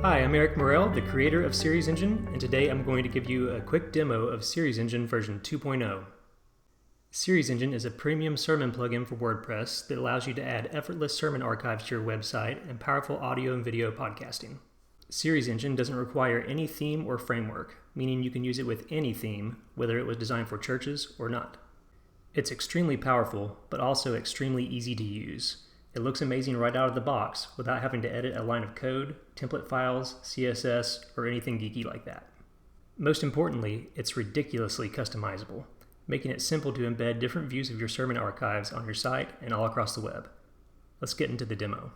Hi, I'm Eric Morel, the creator of Series Engine, and today I'm going to give you a quick demo of Series Engine version 2.0. Series Engine is a premium sermon plugin for WordPress that allows you to add effortless sermon archives to your website and powerful audio and video podcasting. Series Engine doesn't require any theme or framework, meaning you can use it with any theme, whether it was designed for churches or not. It's extremely powerful, but also extremely easy to use. It looks amazing right out of the box without having to edit a line of code, template files, CSS, or anything geeky like that. Most importantly, it's ridiculously customizable, making it simple to embed different views of your sermon archives on your site and all across the web. Let's get into the demo.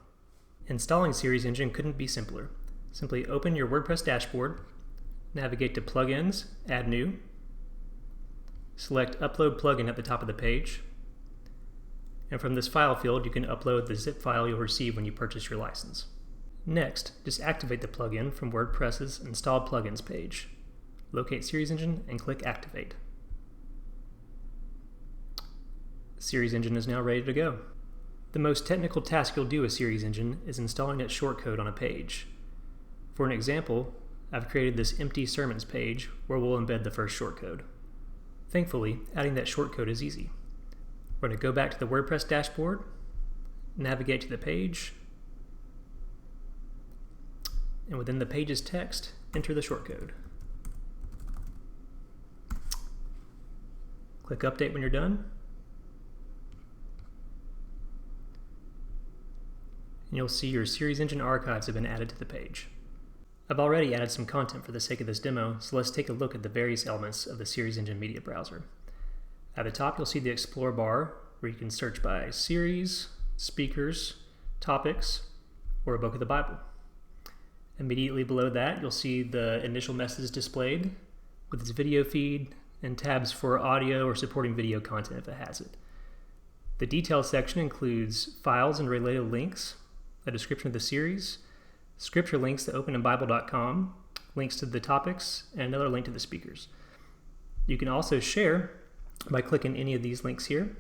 Installing Series Engine couldn't be simpler. Simply open your WordPress dashboard, navigate to Plugins, Add New, select Upload Plugin at the top of the page, and from this file field you can upload the zip file you'll receive when you purchase your license. Next, just activate the plugin from WordPress's Installed Plugins page. Locate Series Engine and click Activate. Series Engine is now ready to go. The most technical task you'll do with Series Engine is installing its shortcode on a page. For an example, I've created this empty sermons page where we'll embed the first shortcode. Thankfully, adding that shortcode is easy. We're going to go back to the WordPress dashboard, navigate to the page, and within the page's text, enter the shortcode. Click Update when you're done, and you'll see your Series Engine archives have been added to the page. I've already added some content for the sake of this demo, so let's take a look at the various elements of the Series Engine media browser. At the top, you'll see the Explore bar, where you can search by series, speakers, topics, or a book of the Bible. Immediately below that, you'll see the initial message displayed with its video feed and tabs for audio or supporting video content if it has it. The details section includes files and related links, a description of the series, scripture links to openinbible.com, links to the topics, and another link to the speakers. You can also share by clicking any of these links here,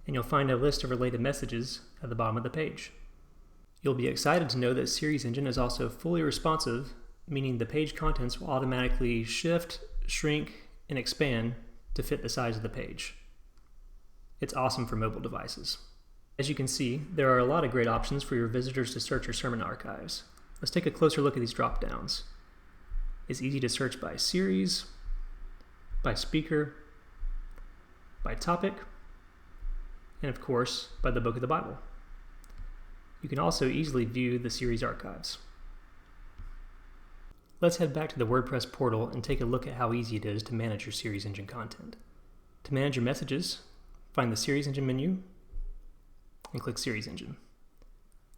and you'll find a list of related messages at the bottom of the page. You'll be excited to know that Series Engine is also fully responsive, meaning the page contents will automatically shift, shrink, and expand to fit the size of the page. It's awesome for mobile devices. As you can see, there are a lot of great options for your visitors to search your sermon archives. Let's take a closer look at these drop-downs. It's easy to search by series, by speaker, by topic, and of course, by the book of the Bible. You can also easily view the series archives. Let's head back to the WordPress portal and take a look at how easy it is to manage your Series Engine content. To manage your messages, find the Series Engine menu and click Series Engine.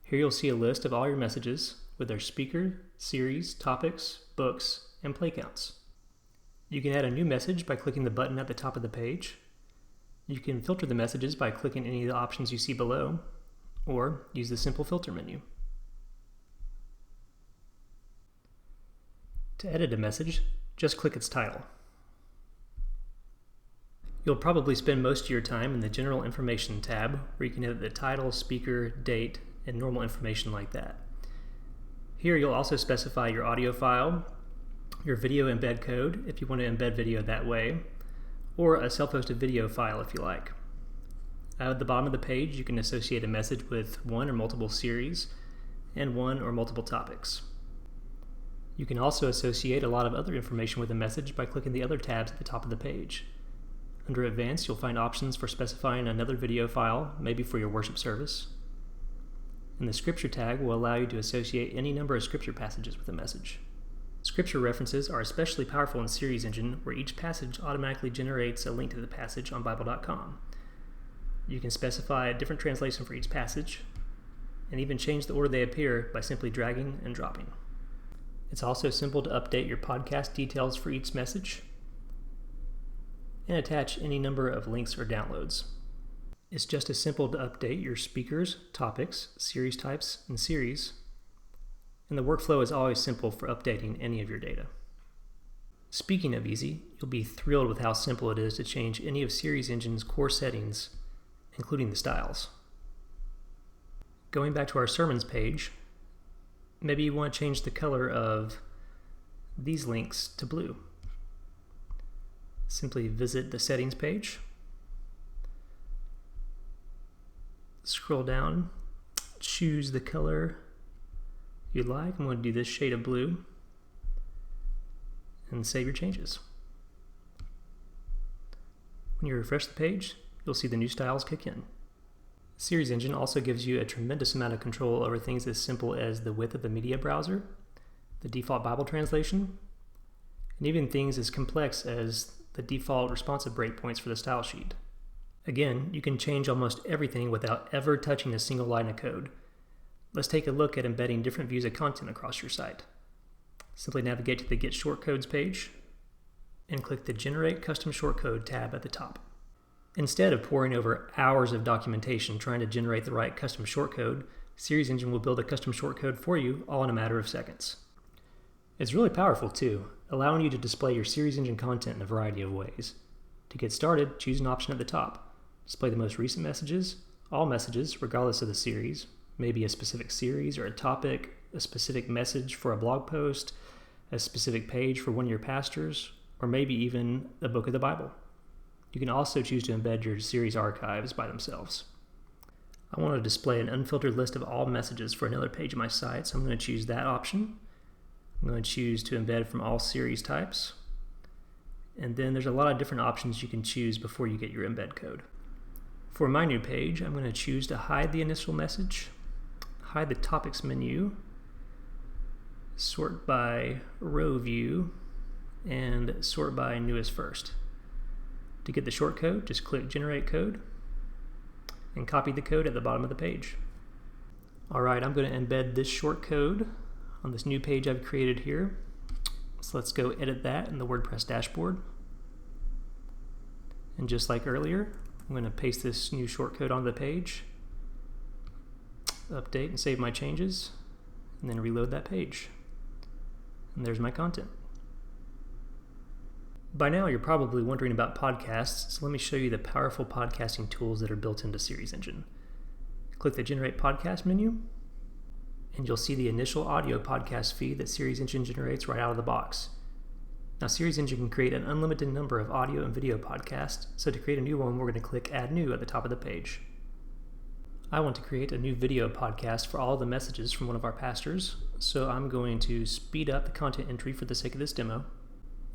Here you'll see a list of all your messages with their speaker, series, topics, books, and play counts. You can add a new message by clicking the button at the top of the page. You can filter the messages by clicking any of the options you see below, or use the simple filter menu. To edit a message, just click its title. You'll probably spend most of your time in the General Information tab, where you can edit the title, speaker, date, and normal information like that. Here you'll also specify your audio file, your video embed code if you want to embed video that way, or a self-hosted video file if you like. At the bottom of the page, you can associate a message with one or multiple series and one or multiple topics. You can also associate a lot of other information with a message by clicking the other tabs at the top of the page. Under Advanced, you'll find options for specifying another video file, maybe for your worship service. And the Scripture tag will allow you to associate any number of Scripture passages with a message. Scripture references are especially powerful in Series Engine, where each passage automatically generates a link to the passage on Bible.com. You can specify a different translation for each passage, and even change the order they appear by simply dragging and dropping. It's also simple to update your podcast details for each message, and attach any number of links or downloads. It's just as simple to update your speakers, topics, series types, and series, and the workflow is always simple for updating any of your data. Speaking of easy, you'll be thrilled with how simple it is to change any of Series Engine's core settings, including the styles. Going back to our sermons page, Maybe you want to change the color of these links to blue. Simply visit the settings page, scroll down, choose the color you like. I'm going to do this shade of blue, and save your changes. When you refresh the page, you'll see the new styles kick in. Series Engine also gives you a tremendous amount of control over things as simple as the width of the media browser, the default Bible translation, and even things as complex as the default responsive breakpoints for the style sheet. Again, you can change almost everything without ever touching a single line of code. Let's take a look at embedding different views of content across your site. Simply navigate to the Get Shortcodes page and click the Generate Custom Shortcode tab at the top. Instead of poring over hours of documentation trying to generate the right custom shortcode, Series Engine will build a custom shortcode for you all in a matter of seconds. It's really powerful too, allowing you to display your Series Engine content in a variety of ways. To get started, choose an option at the top. Display the most recent messages, all messages regardless of the series, maybe a specific series or a topic, a specific message for a blog post, a specific page for one of your pastors, or maybe even a book of the Bible. You can also choose to embed your series archives by themselves. I want to display an unfiltered list of all messages for another page of my site, so I'm going to choose that option. I'm going to choose to embed from all series types. And then there's a lot of different options you can choose before you get your embed code. For my new page, I'm going to choose to hide the initial message, hide the topics menu, sort by row view, and sort by newest first. To get the shortcode, just click Generate Code and copy the code at the bottom of the page. Alright, I'm going to embed this shortcode on this new page I've created here. So let's go edit that in the WordPress dashboard. And just like earlier, I'm going to paste this new shortcode onto the page, update and save my changes, and then reload that page. And there's my content. By now you're probably wondering about podcasts, so let me show you the powerful podcasting tools that are built into Series Engine. Click the Generate Podcast menu, and you'll see the initial audio podcast feed that Series Engine generates right out of the box. Now Series Engine can create an unlimited number of audio and video podcasts, so to create a new one we're going to click Add New at the top of the page. I want to create a new video podcast for all the messages from one of our pastors, so I'm going to speed up the content entry for the sake of this demo,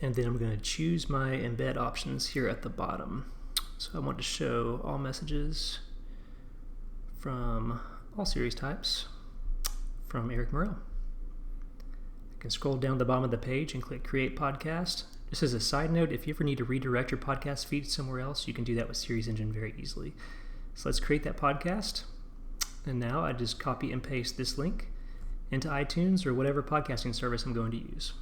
and then I'm going to choose my embed options here at the bottom. So I want to show all messages from all series types from Eric Morel. I can scroll down the bottom of the page and click Create Podcast. Just as a side note, if you ever need to redirect your podcast feed somewhere else, you can do that with Series Engine very easily. So let's create that podcast. And now I just copy and paste this link into iTunes or whatever podcasting service I'm going to use.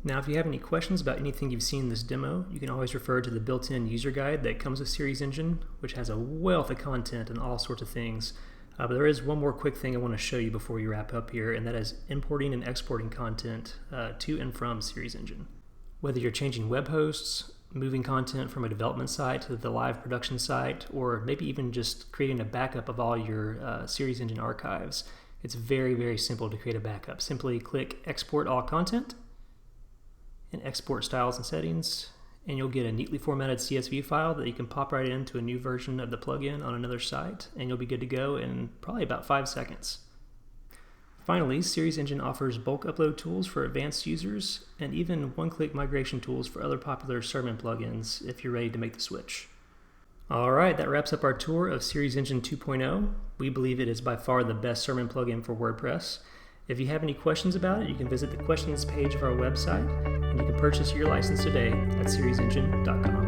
Now, if you have any questions about anything you've seen in this demo, you can always refer to the built-in user guide that comes with Series Engine, which has a wealth of content and all sorts of things. But there is one more quick thing I want to show you before we wrap up here, and that is importing and exporting content to and from Series Engine. Whether you're changing web hosts, moving content from a development site to the live production site, or maybe even just creating a backup of all your Series Engine archives, it's very, very simple to create a backup. Simply click Export All Content and Export Styles and Settings, and you'll get a neatly formatted CSV file that you can pop right into a new version of the plugin on another site, and you'll be good to go in probably about 5 seconds. Finally, Series Engine offers bulk upload tools for advanced users and even one-click migration tools for other popular sermon plugins if you're ready to make the switch. Alright, that wraps up our tour of Series Engine 2.0. We believe it is by far the best sermon plugin for WordPress. If you have any questions about it, you can visit the questions page of our website, and you can purchase your license today at seriesengine.com.